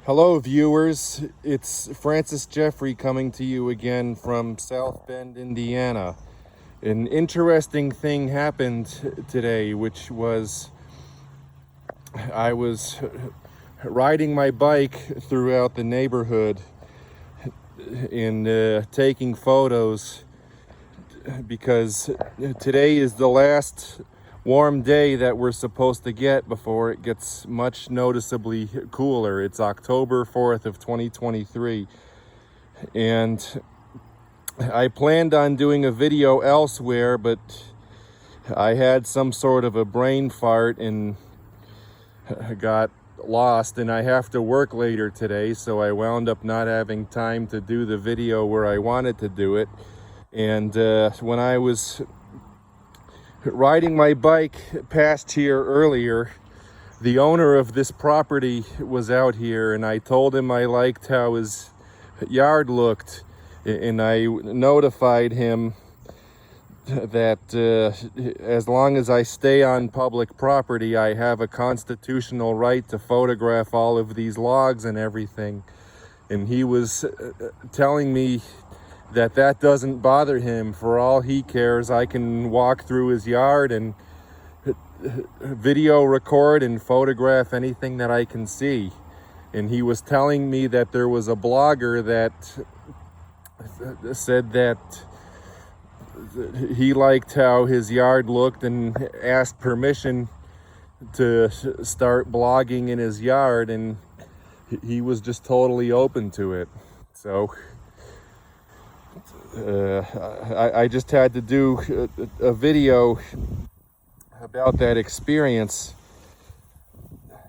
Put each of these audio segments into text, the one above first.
Hello viewers, it's Francis Jeffrey coming to you again from South Bend, Indiana. An interesting thing happened today, which was I was riding my bike throughout the neighborhood and taking photos because today is the last warm day that we're supposed to get before it gets much noticeably cooler. It's October 4th of 2023, and I planned on doing a video elsewhere, but I had some sort of a brain fart and got lost, and I have to work later today, so I wound up not having time to do the video where I wanted to do it. And when I was riding my bike past here earlier, the owner of this property was out here, and I told him I liked how his yard looked, and I notified him that as long as I stay on public property, I have a constitutional right to photograph all of these logs and everything. And he was telling me that doesn't bother him. For all he cares, I can walk through his yard and video record and photograph anything that I can see. And he was telling me that there was a blogger that said that he liked how his yard looked and asked permission to start blogging in his yard, and he was just totally open to it. So I just had to do a video about that experience.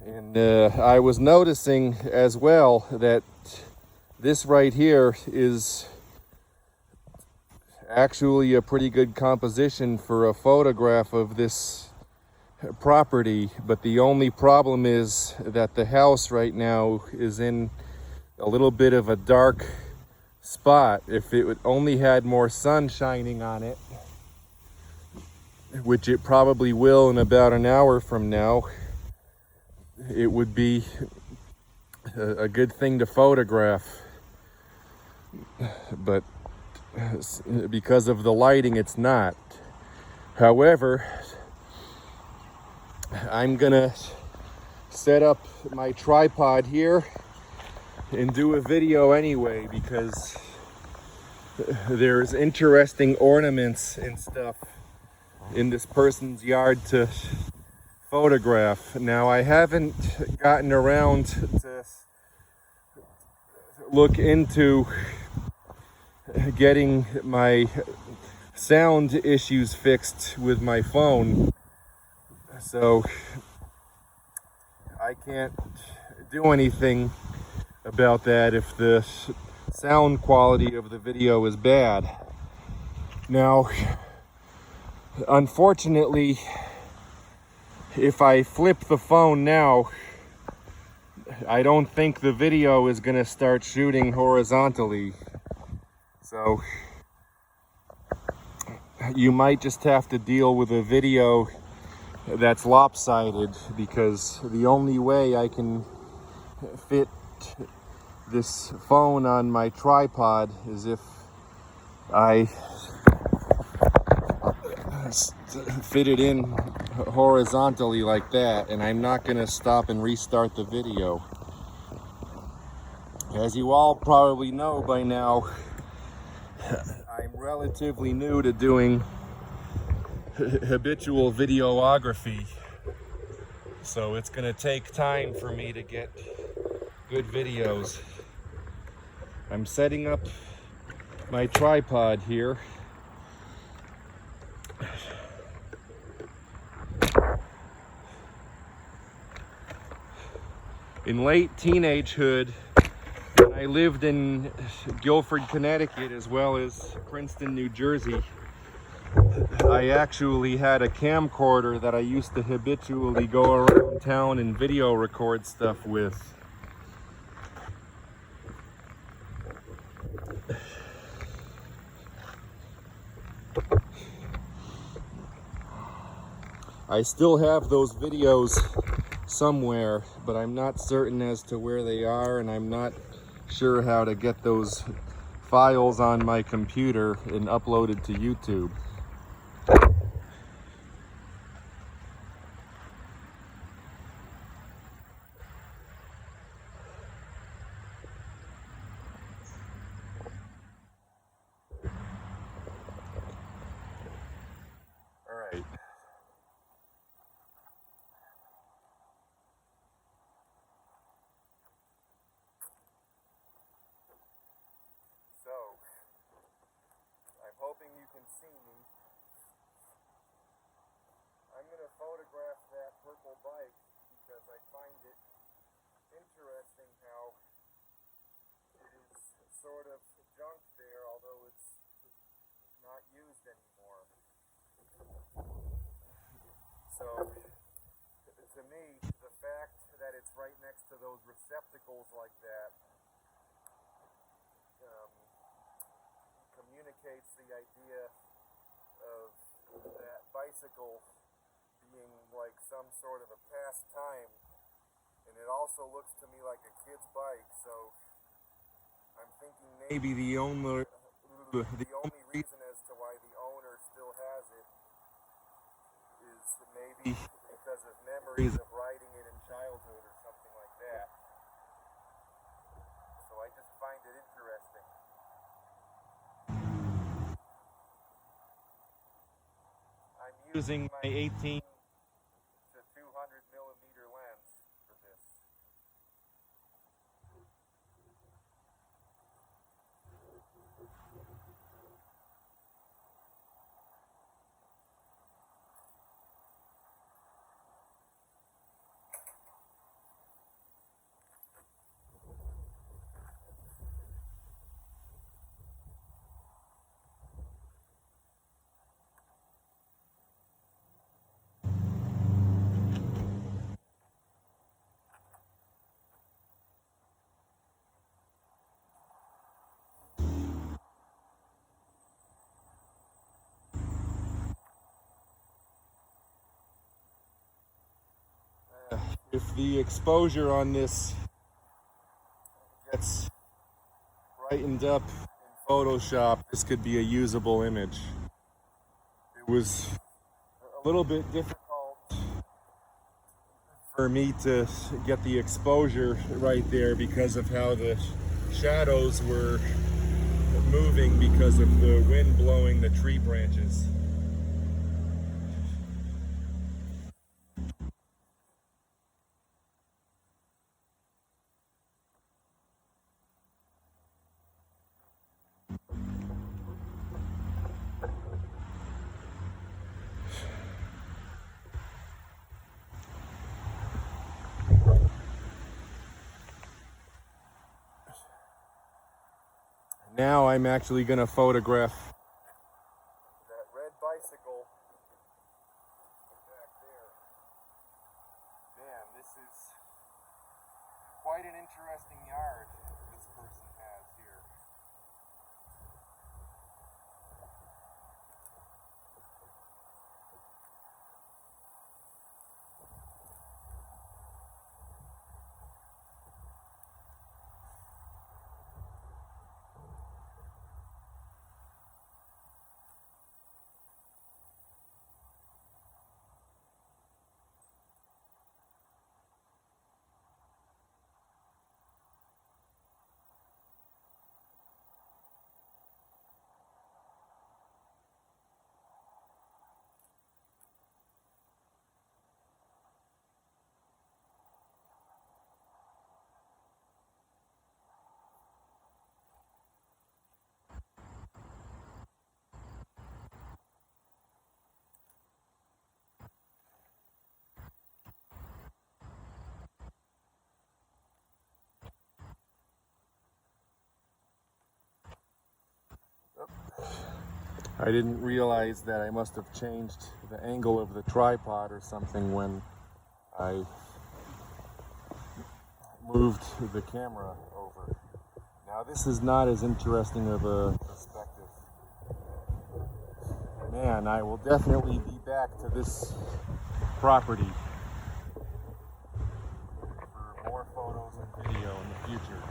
And I was noticing as well that this right here is actually a pretty good composition for a photograph of this property, but the only problem is that the house right now is in a little bit of a dark spot. If it only had more sun shining on it, which it probably will in about an hour from now, it would be a good thing to photograph. But because of the lighting, it's not. However, I'm gonna set up my tripod here and do a video anyway, because there's interesting ornaments and stuff in this person's yard to photograph. Now, I haven't gotten around to look into getting my sound issues fixed with my phone, so I can't do anything about that if the sound quality of the video is bad. Now, unfortunately, if I flip the phone now, I don't think the video is going to start shooting horizontally. So you might just have to deal with a video that's lopsided, because the only way I can fit this phone on my tripod is if I fit it in horizontally like that, and I'm not going to stop and restart the video. As you all probably know by now, I'm relatively new to doing habitual videography, so it's going to take time for me to get good videos. I'm setting up my tripod here. In late teenagehood, when I lived in Guilford, Connecticut, as well as Princeton, New Jersey, I actually had a camcorder that I used to habitually go around town and video record stuff with. I still have those videos somewhere, but I'm not certain as to where they are, and I'm not sure how to get those files on my computer and upload it to YouTube. All right. So, I'm hoping you can see me. I'm going to photograph that purple bike because I find it interesting how it is sort of junk there, although it's not used anymore. So, to me, the fact that it's right next to those receptacles like that communicates the idea of that bicycle being like some sort of a pastime, and it also looks to me like a kid's bike, so I'm thinking maybe the only reason as to why the owner still has it is maybe because of memories of riding it in childhood or something like that. So I just find it interesting. I'm using my 18 to 200 millimeter lens for this. If the exposure on this gets brightened up in Photoshop, this could be a usable image. It was a little bit difficult for me to get the exposure right there because of how the shadows were moving because of the wind blowing the tree branches. Now I'm actually going to photograph that red bicycle back there. Man, this is quite an interesting yard this person has here. I didn't realize that I must have changed the angle of the tripod or something when I moved the camera over. Now this is not as interesting of a perspective. Man, I will definitely be back to this property. future.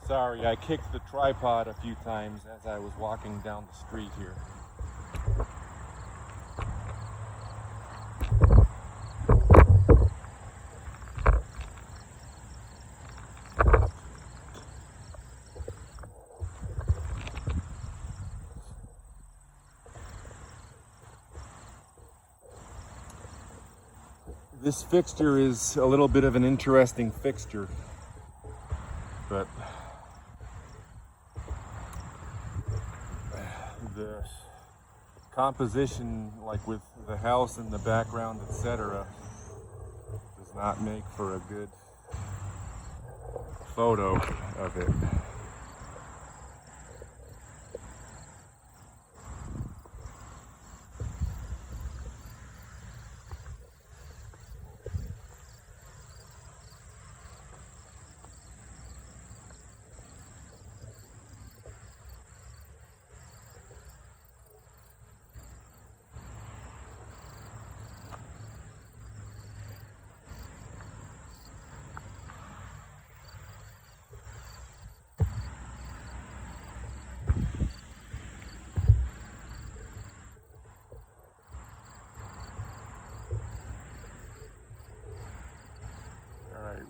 Sorry, I kicked the tripod a few times as I was walking down the street here. This fixture is a little bit of an interesting fixture, but the composition, like with the house in the background, etc., does not make for a good photo of it.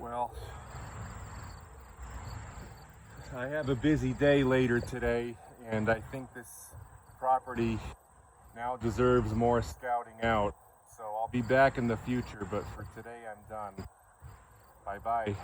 Well, I have a busy day later today, and I think this property now deserves more scouting out. So I'll be back in the future, but for today I'm done. Bye-bye.